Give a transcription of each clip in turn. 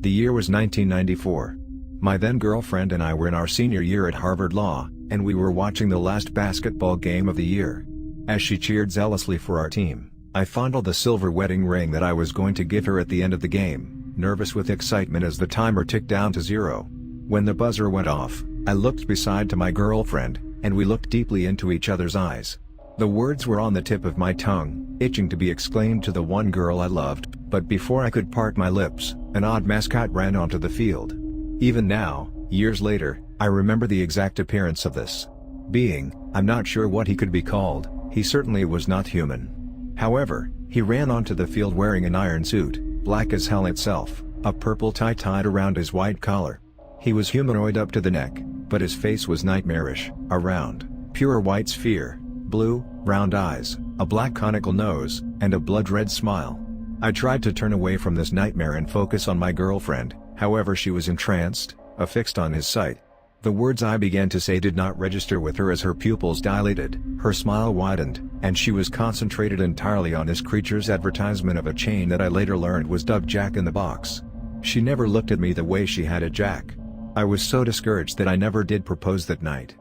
The year was 1994. My then girlfriend and I were in our senior year at Harvard Law, and we were watching the last basketball game of the year. As she cheered zealously for our team, I fondled the silver wedding ring that I was going to give her at the end of the game, nervous with excitement as the timer ticked down to 0. When the buzzer went off, I looked beside to my girlfriend, and we looked deeply into each other's eyes. The words were on the tip of my tongue, itching to be exclaimed to the one girl I loved, but before I could part my lips, an odd mascot ran onto the field. Even now, years later, I remember the exact appearance of this being. I'm not sure what he could be called. He certainly was not human. However, he ran onto the field wearing an iron suit, black as hell itself, a purple tie tied around his white collar. He was humanoid up to the neck, but his face was nightmarish, a round, pure white sphere, blue, round eyes, a black conical nose, and a blood-red smile. I tried to turn away from this nightmare and focus on my girlfriend, however she was entranced, affixed on his sight. The words I began to say did not register with her as her pupils dilated, her smile widened, and she was concentrated entirely on this creature's advertisement of a chain that I later learned was dubbed Jack in the Box. She never looked at me the way she had at Jack. I was so discouraged that I never did propose that night.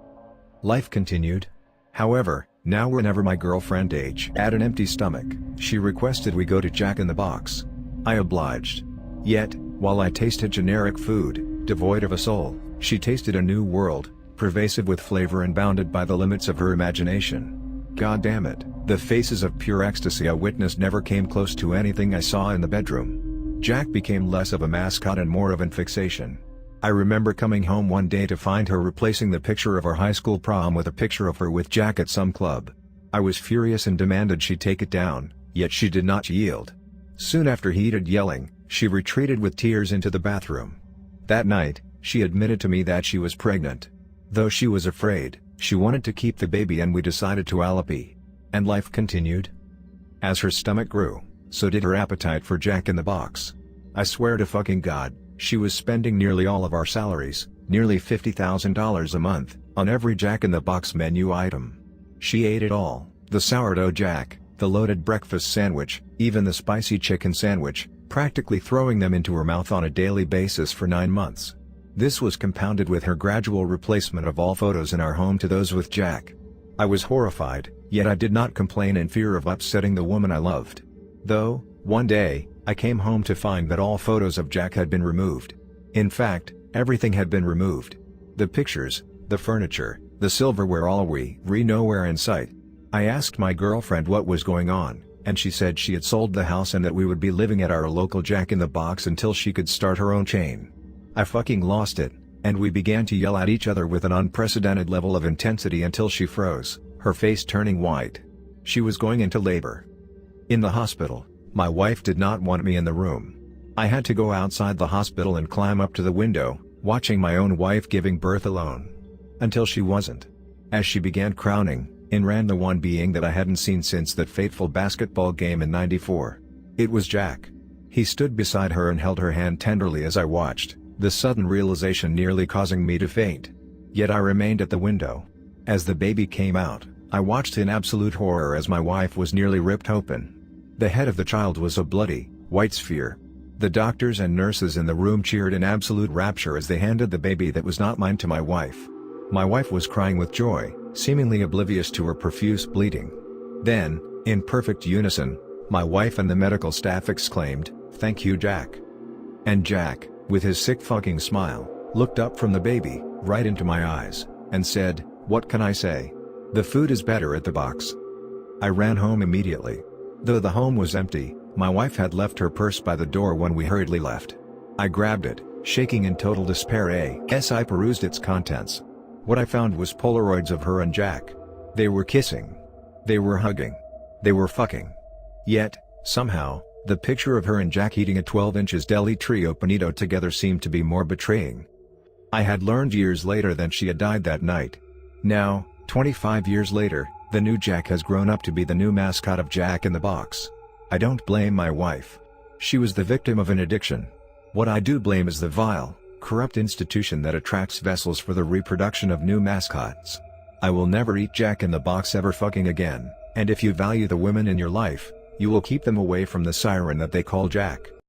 Life continued. However, now whenever my girlfriend H had an empty stomach, she requested we go to Jack in the Box. I obliged. Yet, while I tasted generic food, devoid of a soul, she tasted a new world, pervasive with flavor and bounded by the limits of her imagination. God damn it, the faces of pure ecstasy I witnessed never came close to anything I saw in the bedroom. Jack became less of a mascot and more of an fixation. I remember coming home one day to find her replacing the picture of our high school prom with a picture of her with Jack at some club. I was furious and demanded she take it down, yet she did not yield. Soon after heated yelling, she retreated with tears into the bathroom. That night, she admitted to me that she was pregnant. Though she was afraid, she wanted to keep the baby and we decided to allopy. And life continued. As her stomach grew, so did her appetite for Jack in the Box. I swear to fucking God, she was spending nearly all of our salaries, nearly $50,000 a month, on every Jack in the Box menu item. She ate it all, the sourdough Jack, the loaded breakfast sandwich, even the spicy chicken sandwich, practically throwing them into her mouth on a daily basis for 9 months. This was compounded with her gradual replacement of all photos in our home to those with Jack. I was horrified, yet I did not complain in fear of upsetting the woman I loved. Though, one day, I came home to find that all photos of Jack had been removed. In fact, everything had been removed. The pictures, the furniture, the silverware, all were nowhere in sight. I asked my girlfriend what was going on, and she said she had sold the house and that we would be living at our local Jack in the Box until she could start her own chain. I fucking lost it, and we began to yell at each other with an unprecedented level of intensity until she froze, her face turning white. She was going into labor. In the hospital, my wife did not want me in the room. I had to go outside the hospital and climb up to the window, watching my own wife giving birth alone. Until she wasn't. As she began crowning, in ran the one being that I hadn't seen since that fateful basketball game in '94. It was Jack. He stood beside her and held her hand tenderly as I watched, the sudden realization nearly causing me to faint. Yet I remained at the window. As the baby came out, I watched in absolute horror as my wife was nearly ripped open. The head of the child was a bloody, white sphere. The doctors and nurses in the room cheered in absolute rapture as they handed the baby that was not mine to my wife. My wife was crying with joy, seemingly oblivious to her profuse bleeding. Then, in perfect unison, my wife and the medical staff exclaimed, "Thank you, Jack." And Jack, with his sick fucking smile, looked up from the baby, right into my eyes, and said, "What can I say? The food is better at the box." I ran home immediately. Though the home was empty, my wife had left her purse by the door when we hurriedly left. I grabbed it, shaking in total despair as I perused its contents. What I found was Polaroids of her and Jack. They were kissing. They were hugging. They were fucking. Yet, somehow, the picture of her and Jack eating a 12-inch deli trio panito together seemed to be more betraying. I had learned years later that she had died that night. Now, 25 years later, the new Jack has grown up to be the new mascot of Jack in the Box. I don't blame my wife. She was the victim of an addiction. What I do blame is the vile, corrupt institution that attracts vessels for the reproduction of new mascots. I will never eat Jack in the Box ever fucking again, and if you value the women in your life, you will keep them away from the siren that they call Jack.